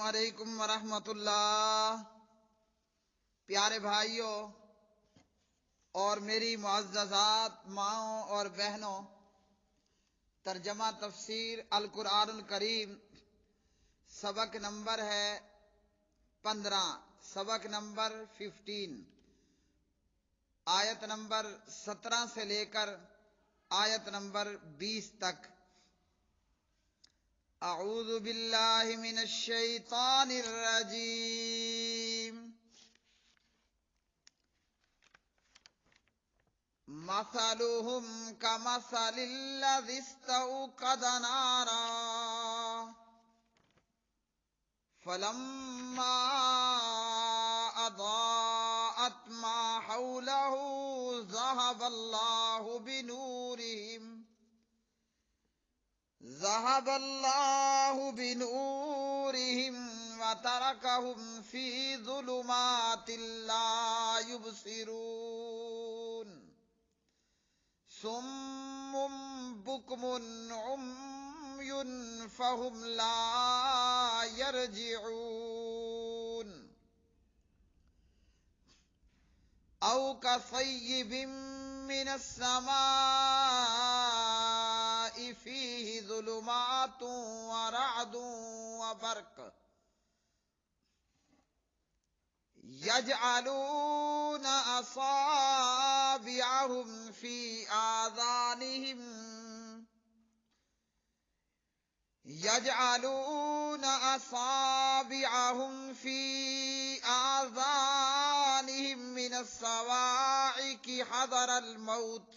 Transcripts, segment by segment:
علیکم ورحمۃ اللہ۔ پیارے بھائیوں اور میری معززات ماؤں اور بہنوں، ترجمہ تفسیر القرآن الکریم سبق نمبر ہے 15، سبق نمبر 15، آیت نمبر 17 سے لے کر آیت نمبر 20 تک۔ اعوذ باللہ من الشیطان الرجیم۔ مثلهم كمثل الذي استوقد نارا فلما أضاءت ما حوله ذهب الله بنورهم وتركهم في ظلمات لا يبصرون صم بكم عمي فهم لا يرجعون أو كصيب من السماء فيه ظلمات ورعد وبرق يجعلون أصابعهم في آذانهم من الصواعق حذر الموت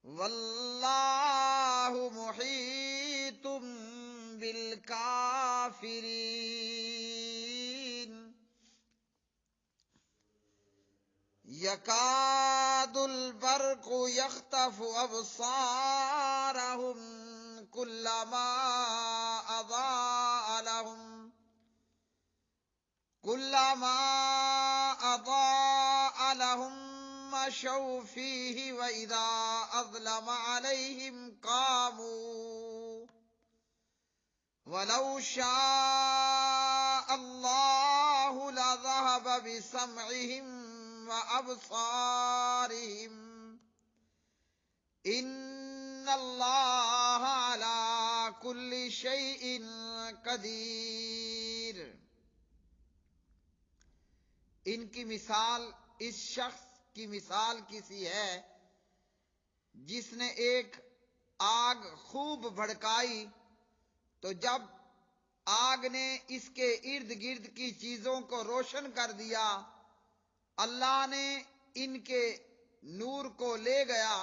والله محيط بالكافرين يكاد البرق يخطف أبصارهم كلما أضاء لهم مشوا فيه وإذا أظلم عليهم قاموا ولو شاء الله لذهب بسمعهم وأبصارهم إن الله على كل شيء قدير۔ ان کی مثال اس شخص کی مثال کسی ہے جس نے ایک آگ خوب بھڑکائی، تو جب آگ نے اس کے ارد گرد کی چیزوں کو روشن کر دیا، اللہ نے ان کے نور کو لے گیا،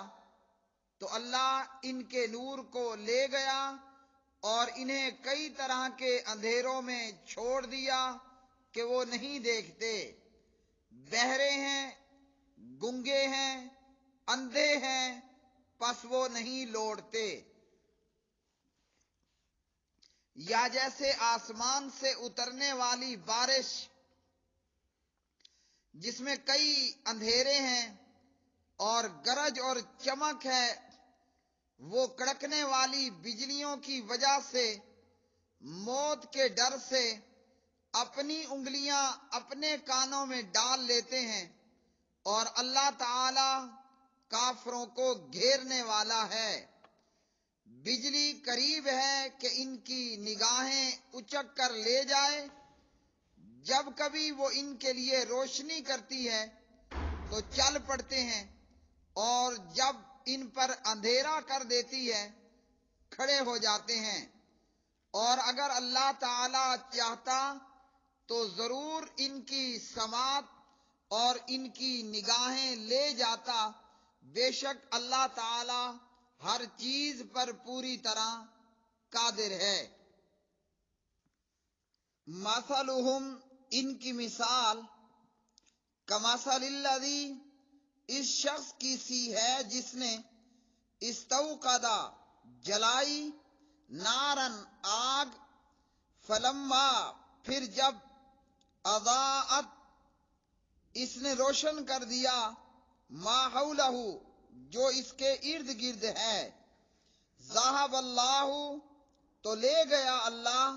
تو اللہ ان کے نور کو لے گیا اور انہیں کئی طرح کے اندھیروں میں چھوڑ دیا کہ وہ نہیں دیکھتے، بہرے ہیں، گنگے ہیں، اندھے ہیں، پس وہ نہیں لوٹتے۔ یا جیسے آسمان سے اترنے والی بارش جس میں کئی اندھیرے ہیں اور گرج اور چمک ہے، وہ کڑکنے والی بجلیوں کی وجہ سے موت کے ڈر سے اپنی انگلیاں اپنے کانوں میں ڈال لیتے ہیں، اور اللہ تعالی کافروں کو گھیرنے والا ہے۔ بجلی قریب ہے کہ ان کی نگاہیں اچک کر لے جائے، جب کبھی وہ ان کے لیے روشنی کرتی ہے تو چل پڑتے ہیں، اور جب ان پر اندھیرا کر دیتی ہے کھڑے ہو جاتے ہیں، اور اگر اللہ تعالی چاہتا تو ضرور ان کی سماعت اور ان کی نگاہیں لے جاتا، بے شک اللہ تعالی ہر چیز پر پوری طرح قادر ہے۔ مثلہم، ان کی مثال، کمثل الذی، اس شخص کی سی ہے جس نے استوقدا، جلائی، نارن، آگ، فلما، پھر جب، اضاءت، اس نے روشن کر دیا، ما حولہ، جو اس کے ارد گرد ہے، ذہب اللہ، تو لے گیا اللہ،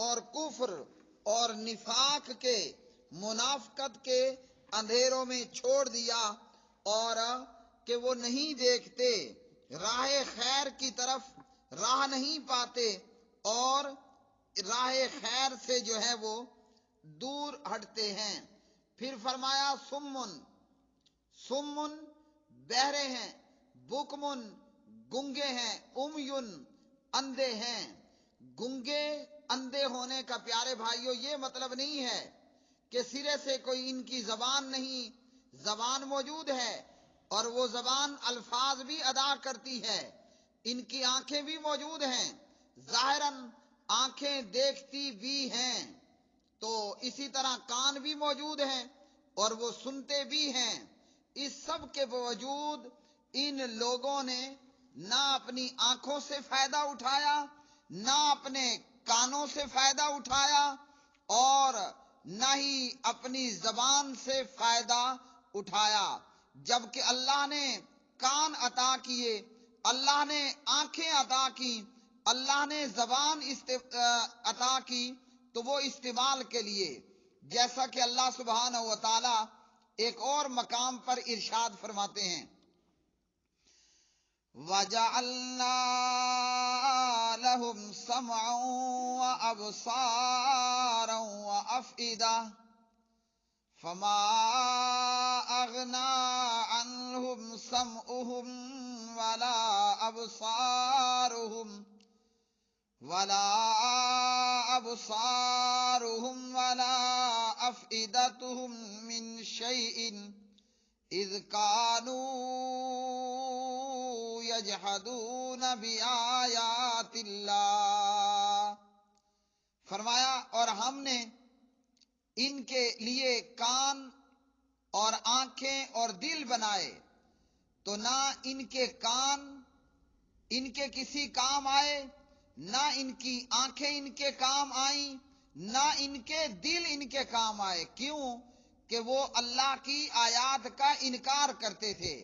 اور کفر اور نفاق کے منافقت کے اندھیروں میں چھوڑ دیا اور کہ وہ نہیں دیکھتے، راہ خیر کی طرف راہ نہیں پاتے اور راہ خیر سے جو ہے وہ دور ہٹتے ہیں۔ پھر فرمایا سمن، سمن بہرے ہیں، بکمن گنگے ہیں، امیون اندھے ہیں۔ گنگے اندھے ہونے کا پیارے بھائیوں یہ مطلب نہیں ہے کہ سرے سے کوئی ان کی زبان نہیں، زبان موجود ہے اور وہ زبان الفاظ بھی ادا کرتی ہے، ان کی آنکھیں بھی موجود ہیں، ظاہراً آنکھیں دیکھتی بھی ہیں، تو اسی طرح کان بھی موجود ہیں اور وہ سنتے بھی ہیں۔ اس سب کے باوجود ان لوگوں نے نہ اپنی آنکھوں سے فائدہ اٹھایا، نہ اپنے کانوں سے فائدہ اٹھایا اور نہ ہی اپنی زبان سے فائدہ اٹھایا، جبکہ اللہ نے کان عطا کیے، اللہ نے آنکھیں عطا کی، اللہ نے زبان عطا کی، تو وہ استعمال کے لیے، جیسا کہ اللہ سبحانہ و تعالی ایک اور مقام پر ارشاد فرماتے ہیں وَجَعَلْنَا لَهُمْ سَمْعًا وَأَبْصَارًا وَأَفْئِدَةً فَمَا أَغْنَىٰ عَنْهُمْ سَمْعُهُمْ وَلَا أَبْصَارُهُمْ وَلَا أَفْئِدَتُهُم مِّن شَيْءٍ إِذْ كَانُوا يَجْحَدُونَ بِآيَاتِ اللَّهِ۔ فرمایا اور ہم نے ان کے لیے کان اور آنکھیں اور دل بنائے، تو نہ ان کے کان ان کے کسی کام آئے، نہ ان کی آنکھیں ان کے کام آئیں، نہ ان کے دل ان کے کام آئے۔ کیوں؟ کہ وہ اللہ کی آیات کا انکار کرتے تھے۔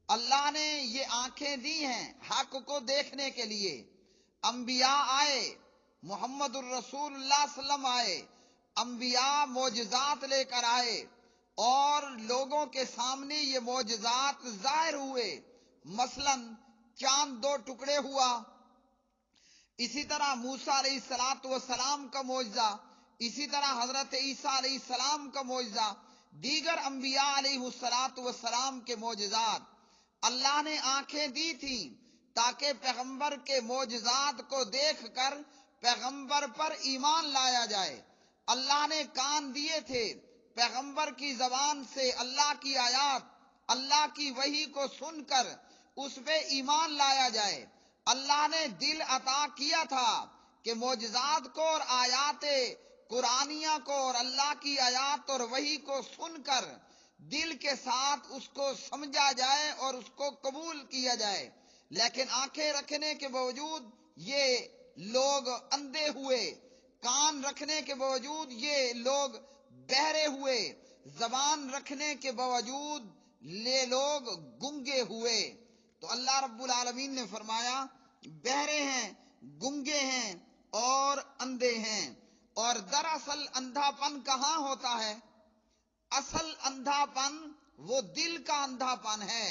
اللہ نے یہ آنکھیں دی ہیں حق کو دیکھنے کے لیے، انبیاء آئے، محمد الرسول اللہ صلی اللہ علیہ وسلم آئے، انبیاء معجزات لے کر آئے اور لوگوں کے سامنے یہ معجزات ظاہر ہوئے، مثلا چاند 2 ٹکڑے ہوا، اسی طرح موسیٰ علیہ السلام کا معجزہ، اسی طرح حضرت عیسیٰ علیہ السلام کا معجزہ، دیگر انبیاء علیہ السلام کے معجزات۔ اللہ نے آنکھیں دی تھیں تاکہ پیغمبر کے معجزات کو دیکھ کر پیغمبر پر ایمان لایا جائے۔ اللہ نے کان دیے تھے پیغمبر کی زبان سے اللہ کی آیات، اللہ کی وحی کو سن کر اس پہ ایمان لایا جائے۔ اللہ نے دل عطا کیا تھا کہ معجزات کو اور آیات قرآنیہ کو اور اللہ کی آیات اور وحی کو سن کر دل کے ساتھ اس کو سمجھا جائے اور اس کو قبول کیا جائے، لیکن آنکھیں رکھنے کے باوجود یہ لوگ اندھے ہوئے، کان رکھنے کے باوجود یہ لوگ بہرے ہوئے، زبان رکھنے کے باوجود یہ لوگ گنگے ہوئے۔ تو اللہ رب العالمین نے فرمایا بہرے ہیں، گنگے ہیں اور اندھے ہیں۔ اور دراصل اندھا پن کہاں ہوتا ہے؟ اصل اندھا پن وہ دل کا اندھا پن ہے۔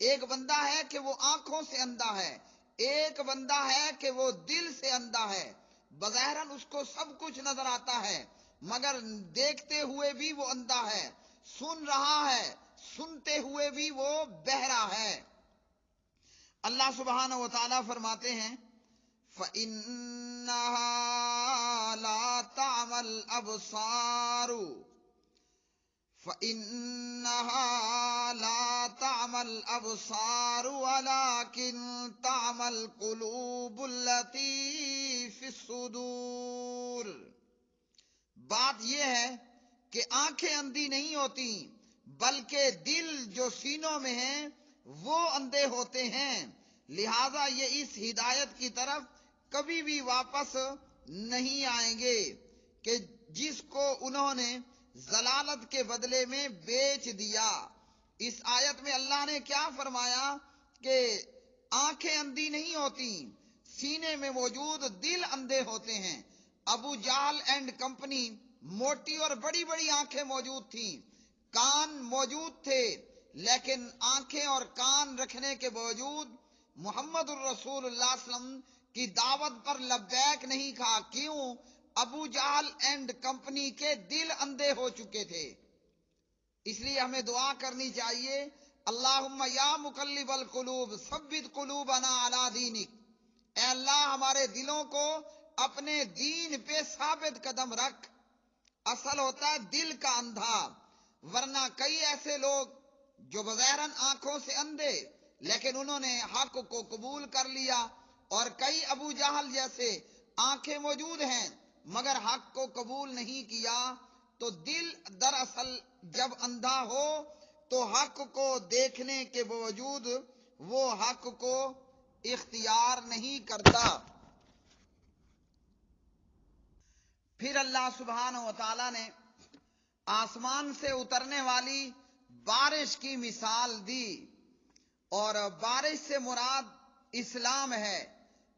ایک بندہ ہے کہ وہ آنکھوں سے اندھا ہے، ایک بندہ ہے کہ وہ دل سے اندھا ہے۔ بظاہراً اس کو سب کچھ نظر آتا ہے مگر دیکھتے ہوئے بھی وہ اندھا ہے، سن رہا ہے سنتے ہوئے بھی وہ بہرا ہے۔ اللہ سبحانہ و تعالیٰ فرماتے ہیں فَإِنَّهَا لَا تَعْمَى الْأَبْصَارُ وَلَكِنْ تَعْمَى الْقُلُوبُ الَّتِي فِي الصُّدُورِ۔ بات یہ ہے کہ آنکھیں اندھی نہیں ہوتی بلکہ دل جو سینوں میں ہیں وہ اندھے ہوتے ہیں، لہذا یہ اس ہدایت کی طرف کبھی بھی واپس نہیں آئیں گے کہ جس کو انہوں نے ضلالت کے بدلے میں بیچ دیا۔ اس آیت میں اللہ نے کیا فرمایا کہ آنکھیں اندھی نہیں ہوتی، سینے میں موجود دل اندھے ہوتے ہیں۔ ابو جہل اینڈ کمپنی موٹی اور بڑی بڑی آنکھیں موجود تھیں، کان موجود تھے، لیکن آنکھیں اور کان رکھنے کے باوجود محمد الرسول اللہ صلی اللہ علیہ وسلم کی دعوت پر لبیک نہیں کہا۔ کیوں؟ ابو جہل اینڈ کمپنی کے دل اندھے ہو چکے تھے۔ اس لیے ہمیں دعا کرنی چاہیے، اللہم یا مقلب القلوب ثبت قلوبنا علی دینک، اے اللہ ہمارے دلوں کو اپنے دین پہ ثابت قدم رکھ۔ اصل ہوتا ہے دل کا اندھا، ورنہ کئی ایسے لوگ جو بظاہراً آنکھوں سے اندھے لیکن انہوں نے حق کو قبول کر لیا، اور کئی ابو جہل جیسے آنکھیں موجود ہیں مگر حق کو قبول نہیں کیا۔ تو دل دراصل جب اندھا ہو تو حق کو دیکھنے کے باوجود وہ حق کو اختیار نہیں کرتا۔ پھر اللہ سبحانہ و تعالی نے آسمان سے اترنے والی بارش کی مثال دی، اور بارش سے مراد اسلام ہے۔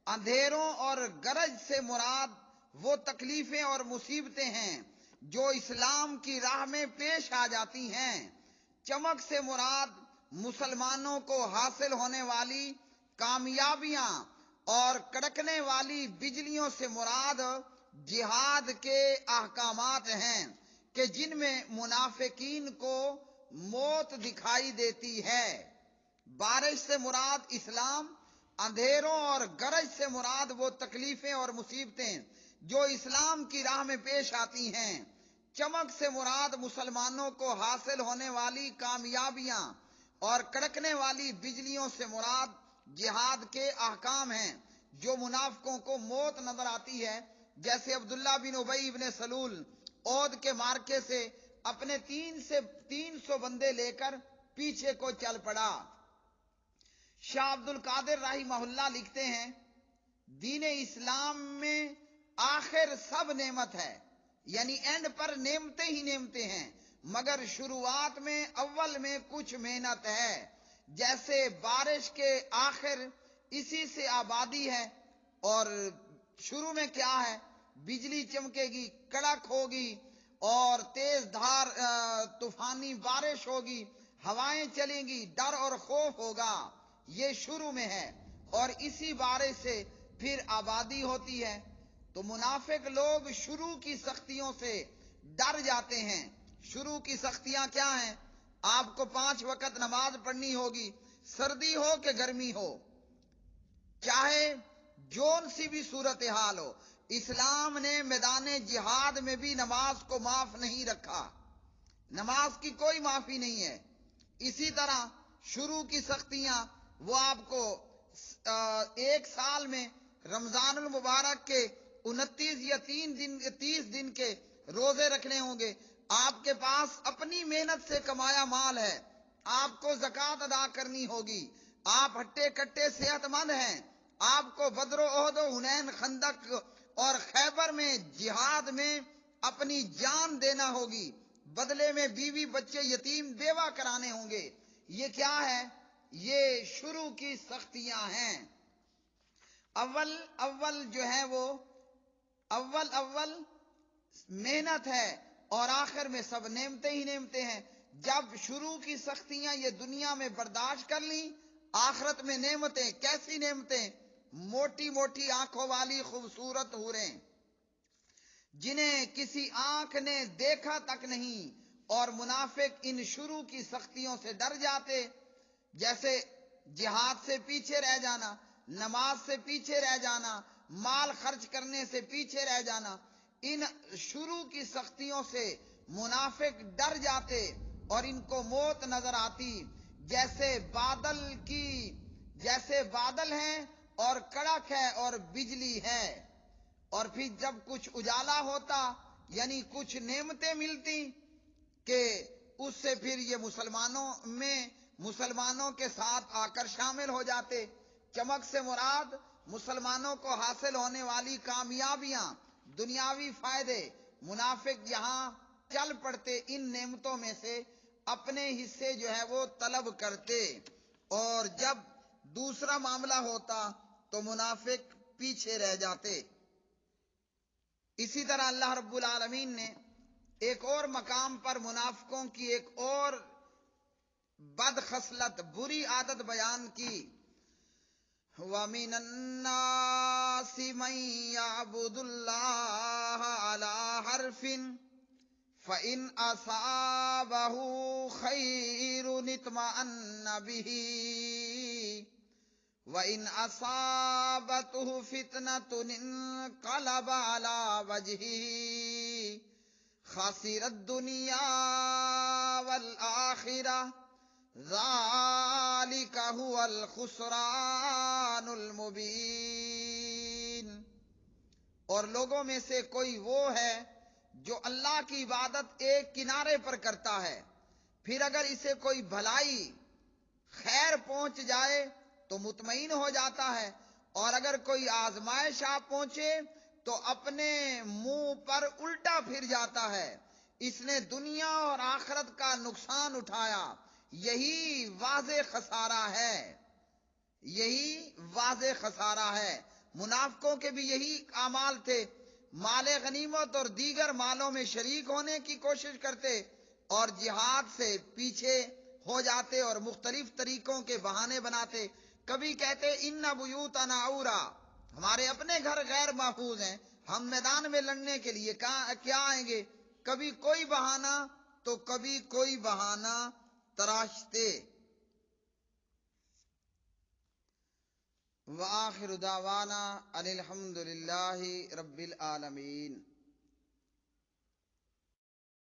اندھیروں اور گرج سے مراد وہ تکلیفیں اور مصیبتیں ہیں جو اسلام کی راہ میں پیش آ جاتی ہیں۔ چمک سے مراد مسلمانوں کو حاصل ہونے والی کامیابیاں، اور کڑکنے والی بجلیوں سے مراد جہاد کے احکامات ہیں کہ جن میں منافقین کو موت دکھائی دیتی ہے۔ بارش سے مراد اسلام، اندھیروں اور گرج سے مراد وہ تکلیفیں اور مصیبتیں جو اسلام کی راہ میں پیش آتی ہیں۔ چمک سے مراد مسلمانوں کو حاصل ہونے والی کامیابیاں، اور کڑکنے والی بجلیوں سے مراد جہاد کے احکام ہیں جو منافقوں کو موت نظر آتی ہے، جیسے عبداللہ بن ابی بن سلول عہد کے مارکے سے اپنے 300 بندے لے کر پیچھے کو چل پڑا۔ شاہ عبد القادر رحمہ اللہ لکھتے ہیں، دین اسلام میں آخر سب نعمت ہے، یعنی اینڈ پر نعمتیں ہی نعمتیں ہیں، مگر شروعات میں اول میں کچھ محنت ہے۔ جیسے بارش کے آخر اسی سے آبادی ہے، اور شروع میں کیا ہے؟ بجلی چمکے گی، کڑک ہوگی اور تیز دھار طوفانی بارش ہوگی، ہوائیں چلیں گی، ڈر اور خوف ہوگا، یہ شروع میں ہے، اور اسی بارش سے پھر آبادی ہوتی ہے۔ تو منافق لوگ شروع کی سختیوں سے ڈر جاتے ہیں۔ شروع کی سختیاں کیا ہیں؟ آپ کو 5 وقت نماز پڑھنی ہوگی، سردی ہو کہ گرمی ہو، چاہے جون سی بھی صورتحال ہو۔ اسلام نے میدان جہاد میں بھی نماز کو معاف نہیں رکھا، نماز کی کوئی معافی نہیں ہے۔ اسی طرح شروع کی سختیاں وہ آپ کو ایک سال میں رمضان المبارک کے 29 یا 30 دن کے روزے رکھنے ہوں گے، آپ کے پاس اپنی محنت سے کمایا مال ہے، آپ کو زکوٰۃ ادا کرنی ہوگی، آپ ہٹے کٹے صحت مند ہیں، آپ کو بدر و احد و حنین خندق اور خیبر میں جہاد میں اپنی جان دینا ہوگی، بدلے میں بیوی بچے یتیم بیوہ کرانے ہوں گے۔ یہ کیا ہے؟ یہ شروع کی سختیاں ہیں۔ اول جو ہے وہ اول محنت ہے، اور آخر میں سب نعمتیں ہی نعمتیں ہیں۔ جب شروع کی سختیاں یہ دنیا میں برداشت کر لیں، آخرت میں نعمتیں، کیسی نعمتیں؟ موٹی موٹی آنکھوں والی خوبصورت حوریں جنہیں کسی آنکھ نے دیکھا تک نہیں، اور منافق ان شروع کی سختیوں سے ڈر جاتے، جیسے جہاد سے پیچھے رہ جانا، نماز سے پیچھے رہ جانا، مال خرچ کرنے سے پیچھے رہ جانا۔ ان شروع کی سختیوں سے منافق ڈر جاتے اور ان کو موت نظر آتی، جیسے بادل ہیں اور کڑک ہے اور بجلی ہے۔ اور پھر جب کچھ اجالا ہوتا، یعنی کچھ نعمتیں ملتی، کہ اس سے پھر یہ مسلمانوں کے ساتھ آ کر شامل ہو جاتے۔ چمک سے مراد مسلمانوں کو حاصل ہونے والی کامیابیاں، دنیاوی فائدے۔ منافق یہاں چل پڑتے ان نعمتوں میں سے اپنے حصے جو ہے وہ طلب کرتے، اور جب دوسرا معاملہ ہوتا تو منافق پیچھے رہ جاتے۔ اسی طرح اللہ رب العالمین نے ایک اور مقام پر منافقوں کی ایک اور بد خصلت، بری عادت بیان کی. وَمِنَ النَّاسِ مَن يَعْبُدُ اللَّهَ عَلَىٰ حَرْفٍ فَإِنْ أَصَابَهُ خَيْرٌ اطْمَأَنَّ بِهِ وَإِنْ أَصَابَتْهُ فِتْنَةٌ انقلب عَلَىٰ وَجْهِهِ خَسِرَ الدُّنْيَا وَالْآخِرَةَ ذَلِكَ هُوَ الْخُسْرَانُ الْمُبِينُ. اور لوگوں میں سے کوئی وہ ہے جو اللہ کی عبادت ایک کنارے پر کرتا ہے، پھر اگر اسے کوئی بھلائی خیر پہنچ جائے تو مطمئن ہو جاتا ہے، اور اگر کوئی آزمائش آ پہنچے تو اپنے منہ پر الٹا پھر جاتا ہے. اس نے دنیا اور آخرت کا نقصان اٹھایا. یہی واضح خسارہ ہے، یہی واضح خسارہ ہے. منافقوں کے بھی یہی اعمال تھے. مال غنیمت اور دیگر مالوں میں شریک ہونے کی کوشش کرتے اور جہاد سے پیچھے ہو جاتے اور مختلف طریقوں کے بہانے بناتے. کبھی کہتے ان بیوتنا عورا، ہمارے اپنے گھر غیر محفوظ ہیں، ہم میدان میں لڑنے کے لیے کیا آئیں گے. کبھی کوئی بہانہ تو کبھی کوئی بہانہ تراشتے. وآخر دعوانا ان الحمد للہ رب العالمین.